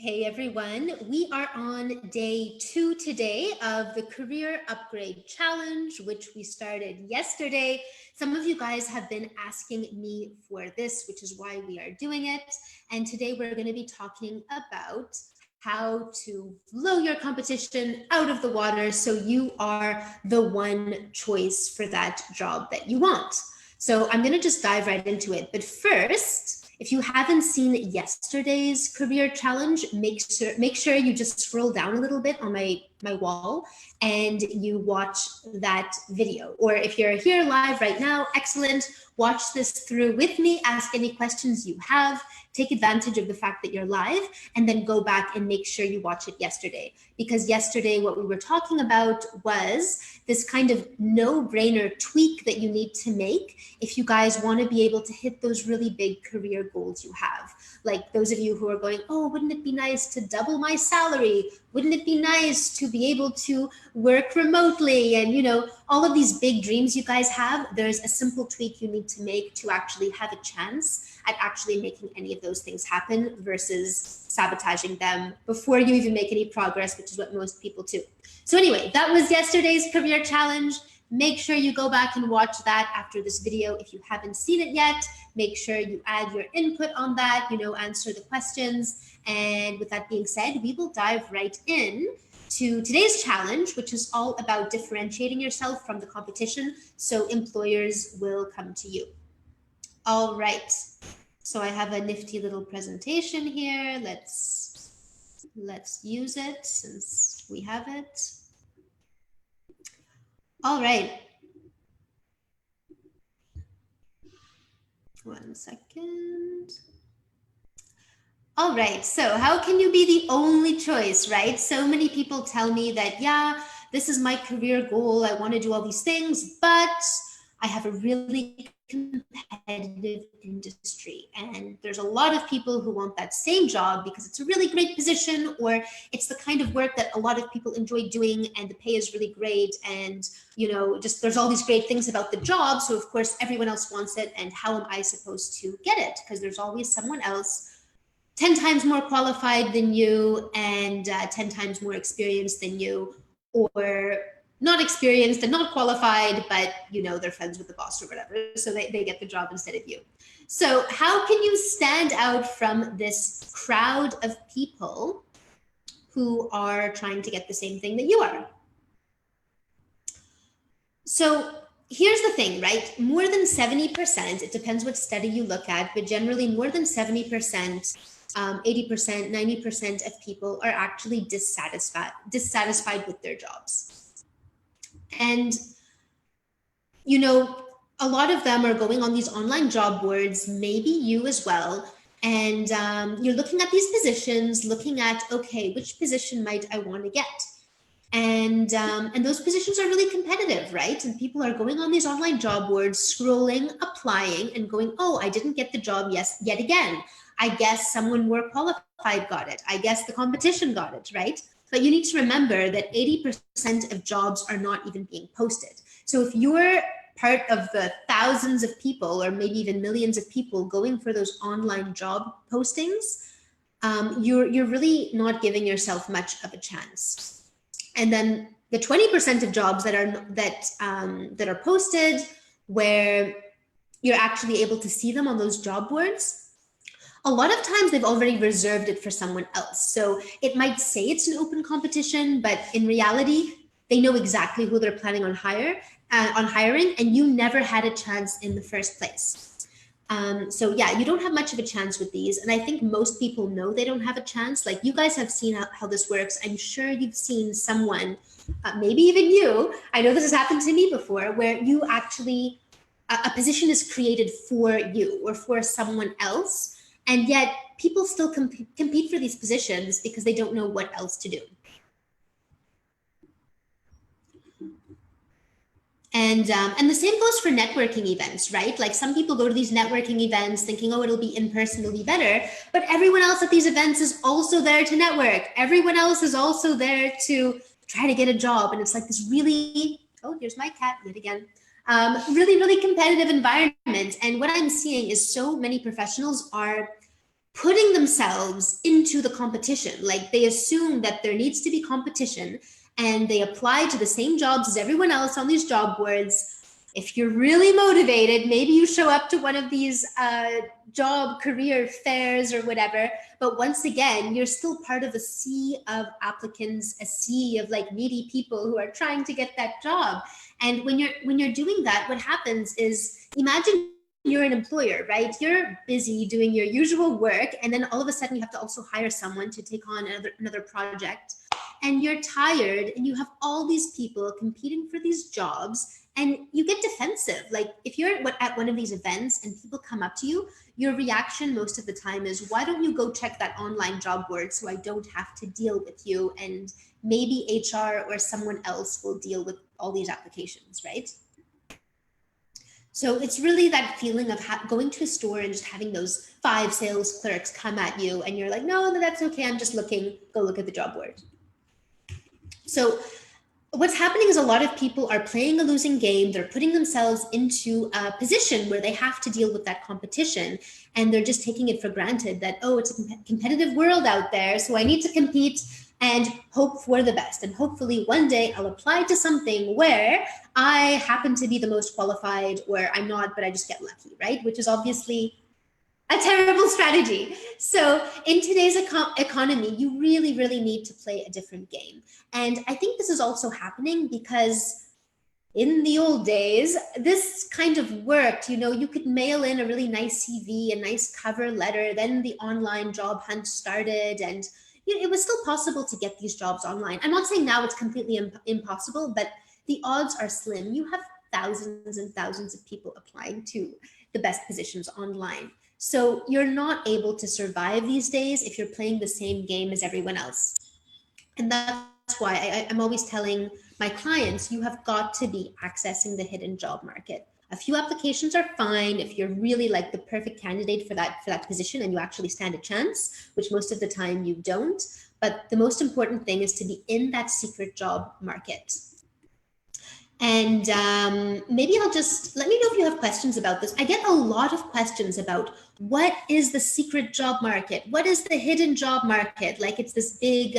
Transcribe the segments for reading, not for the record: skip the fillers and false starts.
Hey everyone, we are on day 2 today of the Career Upgrade Challenge, which we started yesterday. Some of you guys have been asking me for this, which is why we are doing it. And today we're going to be talking about how to blow your competition out of the water so you are the one choice for that job that you want. So I'm going to just dive right into it. But first, if you haven't seen yesterday's career challenge, make sure you just scroll down a little bit on my wall and you watch that video. Or if you're here live right now, excellent. Watch this through with me, ask any questions you have, take advantage of the fact that you're live, and then go back and make sure you watch it yesterday. Because yesterday, what we were talking about was this kind of no-brainer tweak that you need to make if you guys want to be able to hit those really big career goals you have. Like those of you who are going, oh, wouldn't it be nice to double my salary? Wouldn't it be nice to be able to work remotely? And, you know, all of these big dreams you guys have, there's a simple tweak you need to make to actually have a chance at actually making any of those things happen versus sabotaging them before you even make any progress, which is what most people do. So anyway, that was yesterday's career challenge. Make sure you go back and watch that after this video. If you haven't seen it yet, make sure you add your input on that, answer the questions. And with that being said, we will dive right in to today's challenge, which is all about differentiating yourself from the competition so employers will come to you. All right, so I have a nifty little presentation here. Let's use it since we have it. All right. 1 second. All right, so how can you be the only choice, right? So many people tell me that, yeah, this is my career goal. I want to do all these things, but I have a really competitive industry. And there's a lot of people who want that same job because it's a really great position, or it's the kind of work that a lot of people enjoy doing and the pay is really great. And, just there's all these great things about the job. So of course, everyone else wants it. And how am I supposed to get it? Because there's always someone else 10 times more qualified than you and 10 times more experienced than you, or not experienced and not qualified, but they're friends with the boss or whatever, so they get the job instead of you. So how can you stand out from this crowd of people who are trying to get the same thing that you are? So here's the thing, right? More than 70%, it depends what study you look at, but generally more than 70%, 80%, 90% of people are actually dissatisfied with their jobs. And, a lot of them are going on these online job boards, maybe you as well. And you're looking at these positions, looking at, okay, which position might I want to get? And those positions are really competitive, right? And people are going on these online job boards, scrolling, applying, and going, oh, I didn't get the job yet again. I guess someone more qualified got it. I guess the competition got it, right? But you need to remember that 80% of jobs are not even being posted. So if you're part of the thousands of people, or maybe even millions of people going for those online job postings, you're really not giving yourself much of a chance. And then the 20% of jobs that are posted, where you're actually able to see them on those job boards, a lot of times they've already reserved it for someone else. So it might say it's an open competition, but in reality, they know exactly who they're planning on hiring, and you never had a chance in the first place. So yeah, you don't have much of a chance with these. And I think most people know they don't have a chance. Like, you guys have seen how this works. I'm sure you've seen someone, maybe even you, I know this has happened to me before, where you actually, a position is created for you or for someone else. And yet people still compete for these positions because they don't know what else to do. And the same goes for networking events, right? Like, some people go to these networking events thinking, oh, it'll be in person, it'll be better. But everyone else at these events is also there to network. Everyone else is also there to try to get a job. And it's like this really, oh, here's my cat yet again. Really, really competitive environment. And what I'm seeing is so many professionals are putting themselves into the competition. Like they assume that there needs to be competition and they apply to the same jobs as everyone else on these job boards. If you're really motivated, maybe you show up to one of these job career fairs or whatever. But once again, you're still part of a sea of applicants, a sea of like needy people who are trying to get that job. And when you're doing that, what happens is, imagine you're an employer, right? You're busy doing your usual work, and then all of a sudden you have to also hire someone to take on another project, and you're tired, and you have all these people competing for these jobs, and you get defensive. Like if you're at one of these events and people come up to you, your reaction most of the time is, why don't you go check that online job board so I don't have to deal with you, and maybe HR or someone else will deal with all these applications, right? So it's really that feeling of going to a store and just having those 5 sales clerks come at you, and you're like, no, that's okay, I'm just looking, go look at the job board. So what's happening is a lot of people are playing a losing game. They're putting themselves into a position where they have to deal with that competition, and they're just taking it for granted that, oh, it's a competitive world out there, so I need to compete and hope for the best. And hopefully one day I'll apply to something where I happen to be the most qualified, or I'm not, but I just get lucky, right? Which is obviously a terrible strategy. So in today's economy, you really, really need to play a different game. And I think this is also happening because in the old days, this kind of worked. You know, you could mail in a really nice CV, a nice cover letter, then the online job hunt started, and it was still possible to get these jobs online. I'm not saying now it's completely impossible, but the odds are slim. You have thousands and thousands of people applying to the best positions online. So you're not able to survive these days if you're playing the same game as everyone else. And that's why I'm always telling my clients, you have got to be accessing the hidden job market. A few applications are fine if you're really like the perfect candidate for that position and you actually stand a chance, which most of the time you don't. But the most important thing is to be in that secret job market. And maybe I'll just, let me know if you have questions about this. I get a lot of questions about what is the secret job market? What is the hidden job market? Like it's this big,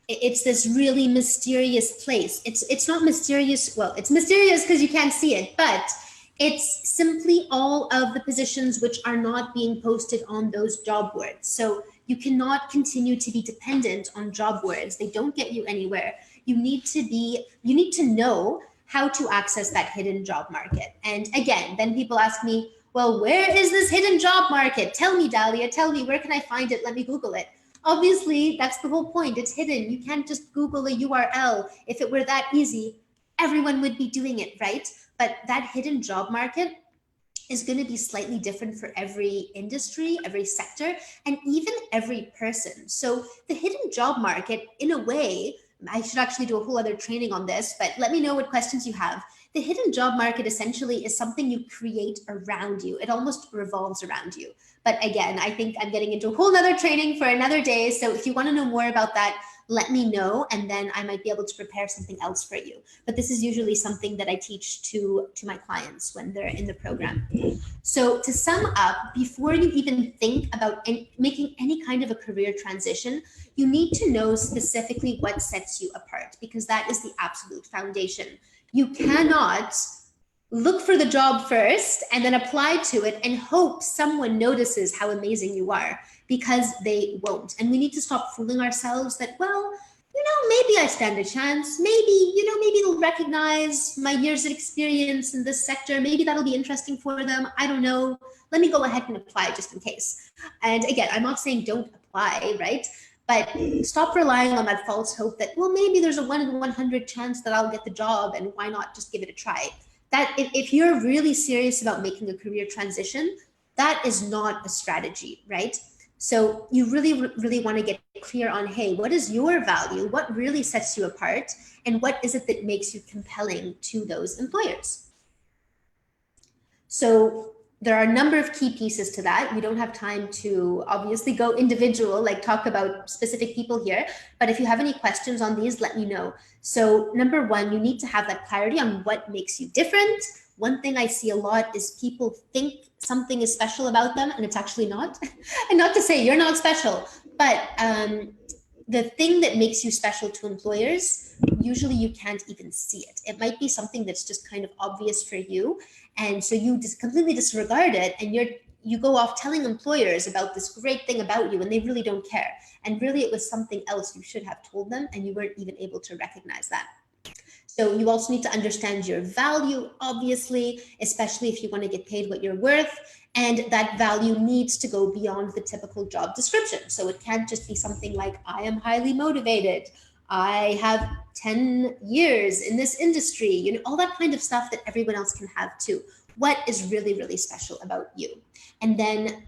it's this really mysterious place. It's not mysterious. Well, it's mysterious because you can't see it, but it's simply all of the positions which are not being posted on those job boards. So you cannot continue to be dependent on job boards. They don't get you anywhere. You need to know how to access that hidden job market. And again, then people ask me, well, where is this hidden job market? Tell me, Dahlia, tell me, where can I find it? Let me Google it. Obviously, that's the whole point. It's hidden. You can't just Google a URL. If it were that easy, everyone would be doing it, right? But that hidden job market is going to be slightly different for every industry, every sector, and even every person. So the hidden job market, in a way, I should actually do a whole other training on this, but let me know what questions you have. The hidden job market essentially is something you create around you. It almost revolves around you. But again, I think I'm getting into a whole other training for another day. So if you want to know more about that, let me know, and then I might be able to prepare something else for you. But this is usually something that I teach to my clients when they're in the program. So to sum up, before you even think about making any kind of a career transition, you need to know specifically what sets you apart, because that is the absolute foundation. You cannot look for the job first and then apply to it and hope someone notices how amazing you are, because they won't. And we need to stop fooling ourselves that, well, maybe I stand a chance. Maybe, maybe they'll recognize my years of experience in this sector. Maybe that'll be interesting for them. I don't know. Let me go ahead and apply just in case. And again, I'm not saying don't apply, right? But stop relying on that false hope that, well, maybe there's a 1 in 100 chance that I'll get the job, and why not just give it a try? That if you're really serious about making a career transition, that is not a strategy, right? So you really, really want to get clear on, hey, what is your value? What really sets you apart? And what is it that makes you compelling to those employers? So there are a number of key pieces to that. We don't have time to obviously go individual, like talk about specific people here. But if you have any questions on these, let me know. So number one, you need to have that clarity on what makes you different, one thing I see a lot is people think something is special about them and it's actually not. And not to say you're not special, but the thing that makes you special to employers, usually you can't even see it. It might be something that's just kind of obvious for you. And so you just completely disregard it, and you go off telling employers about this great thing about you, and they really don't care. And really it was something else you should have told them, and you weren't even able to recognize that. So you also need to understand your value, obviously, especially if you want to get paid what you're worth. And that value needs to go beyond the typical job description. So it can't just be something like, I am highly motivated, I have 10 years in this industry, you know, all that kind of stuff that everyone else can have too. What is really, really special about you? And then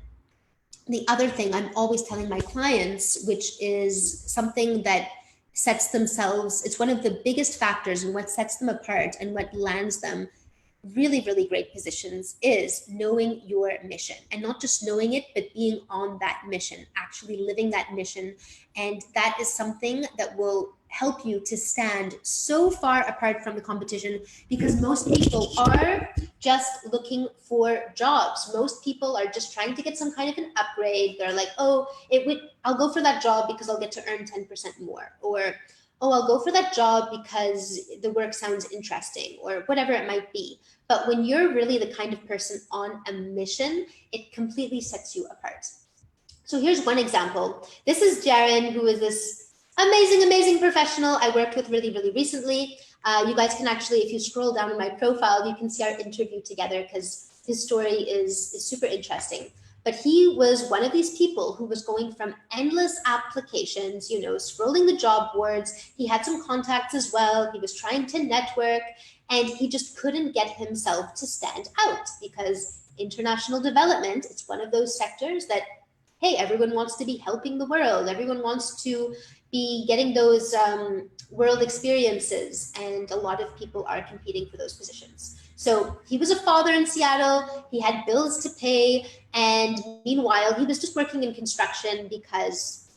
the other thing I'm always telling my clients, which is something that sets themselves, it's one of the biggest factors in what sets them apart and what lands them really, really great positions, is knowing your mission. And not just knowing it, but being on that mission, actually living that mission. And that is something that will help you to stand so far apart from the competition, because most people are just looking for jobs. Most people are just trying to get some kind of an upgrade. They're like, oh, I'll go for that job because I'll get to earn 10% more, or oh, I'll go for that job because the work sounds interesting, or whatever it might be. But when you're really the kind of person on a mission, it completely sets you apart. So here's one example. This is Jaren, who is this amazing, amazing professional I worked with really, really recently. You guys can actually, if you scroll down in my profile, you can see our interview together, because his story is super interesting. But he was one of these people who was going from endless applications, you know, scrolling the job boards. He had some contacts as well. He was trying to network, and he just couldn't get himself to stand out, because international development, it's one of those sectors that, hey, everyone wants to be helping the world. Everyone wants to be getting those world experiences, and a lot of people are competing for those positions. So he was a father in Seattle, he had bills to pay, and meanwhile, he was just working in construction because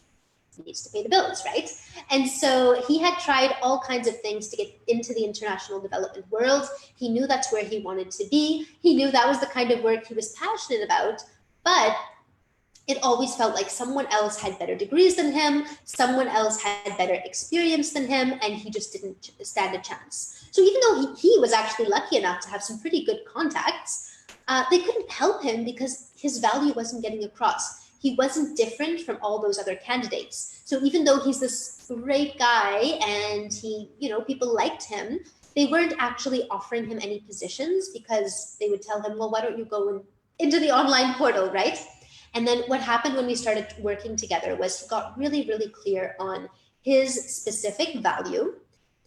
he needs to pay the bills, right? And so he had tried all kinds of things to get into the international development world. He knew that's where he wanted to be. He knew that was the kind of work he was passionate about, but it always felt like someone else had better degrees than him, someone else had better experience than him, and he just didn't stand a chance. So even though he was actually lucky enough to have some pretty good contacts, they couldn't help him because his value wasn't getting across. He wasn't different from all those other candidates. So even though he's this great guy and he, you know, people liked him, they weren't actually offering him any positions, because they would tell him, well, why don't you go into the online portal, right? And then what happened when we started working together was he got really, really clear on his specific value.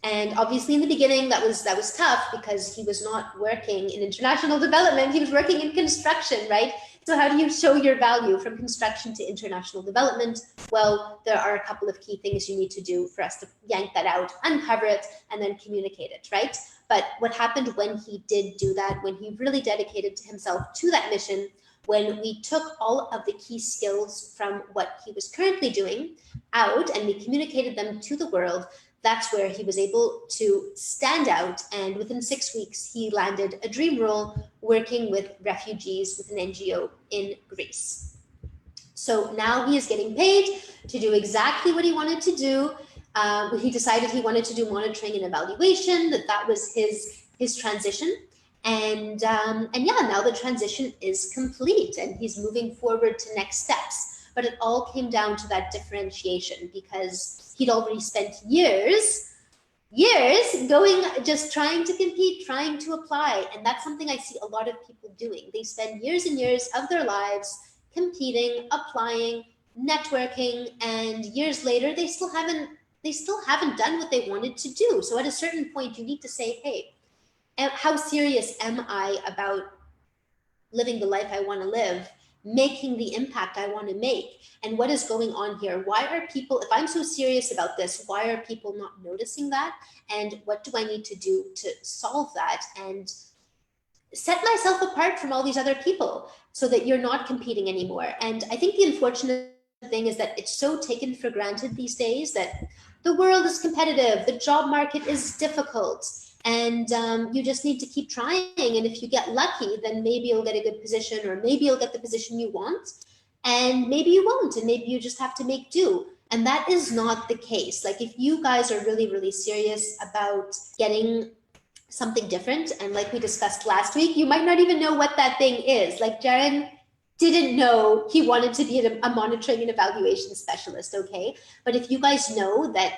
And obviously in the beginning that was tough, because he was not working in international development, he was working in construction, right? So how do you show your value from construction to international development? Well, there are a couple of key things you need to do for us to yank that out, uncover it, and then communicate it, right? But what happened when he did do that, when he really dedicated himself to that mission, when we took all of the key skills from what he was currently doing out and we communicated them to the world, that's where he was able to stand out. And within 6 weeks, he landed a dream role working with refugees with an NGO in Greece. So now he is getting paid to do exactly what he wanted to do. He decided he wanted to do monitoring and evaluation, that was his transition. And yeah, now the transition is complete and he's moving forward to next steps. But it all came down to that differentiation, because he'd already spent years going, just trying to compete, trying to apply. And that's something I see a lot of people doing. They spend years and years of their lives competing, applying, networking, and years later, they still haven't done what they wanted to do. So at a certain point, you need to say, hey, how serious am I about living the life I want to live, making the impact I want to make? And what is going on here? Why are people, if I'm so serious about this, why are people not noticing that? And what do I need to do to solve that and set myself apart from all these other people so that you're not competing anymore? And I think the unfortunate thing is that it's so taken for granted these days that the world is competitive, the job market is difficult, And you just need to keep trying. And if you get lucky, then maybe you'll get a good position, or maybe you'll get the position you want, and maybe you won't, and maybe you just have to make do. And that is not the case. Like, if you guys are really, really serious about getting something different, and like we discussed last week, you might not even know what that thing is. Like, Jaren didn't know he wanted to be a monitoring and evaluation specialist, okay? But if you guys know that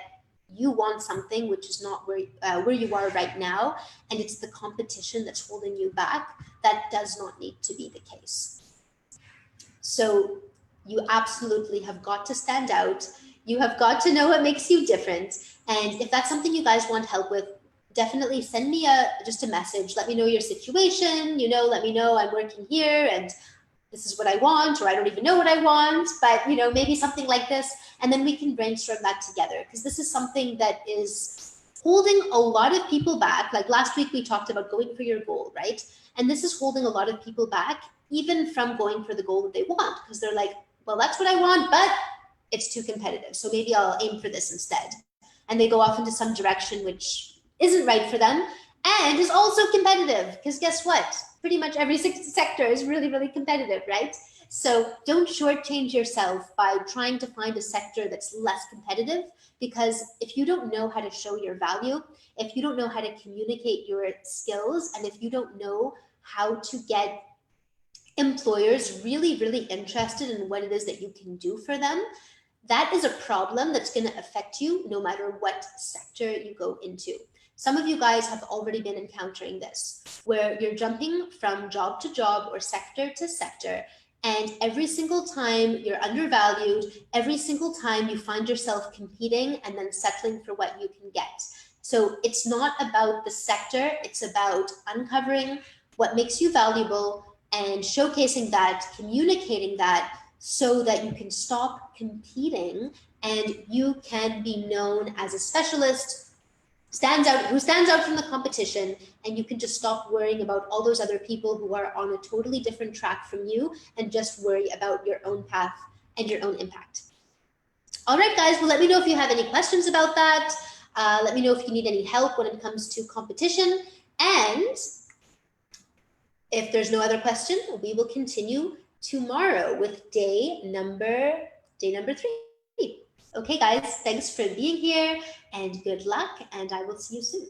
you want something which is not where you are right now, and it's the competition that's holding you back, that does not need to be the case. So you absolutely have got to stand out. You have got to know what makes you different. And if that's something you guys want help with, definitely send me just a message. Let me know your situation. Let me know I'm working here and this is what I want, or I don't even know what I want, but maybe something like this, and then we can brainstorm that together, because this is something that is holding a lot of people back. Like last week we talked about going for your goal, right? And this is holding a lot of people back, even from going for the goal that they want, because they're like, well, that's what I want, but it's too competitive, so maybe I'll aim for this instead. And they go off into some direction which isn't right for them, and is also competitive, because guess what? Pretty much every sector is really, really competitive, right? So don't shortchange yourself by trying to find a sector that's less competitive, because if you don't know how to show your value, if you don't know how to communicate your skills, and if you don't know how to get employers really, really interested in what it is that you can do for them, that is a problem that's going to affect you no matter what sector you go into. Some of you guys have already been encountering this, where you're jumping from job to job or sector to sector, and every single time you're undervalued, every single time you find yourself competing and then settling for what you can get. So it's not about the sector, it's about uncovering what makes you valuable and showcasing that, communicating that, so that you can stop competing and you can be known as a specialist who stands out from the competition, and you can just stop worrying about all those other people who are on a totally different track from you, and just worry about your own path and your own impact. All right, guys, well, let me know if you have any questions about that. Let me know if you need any help when it comes to competition. And if there's no other question, we will continue tomorrow with day number 3. Okay, guys, thanks for being here, and good luck, and I will see you soon.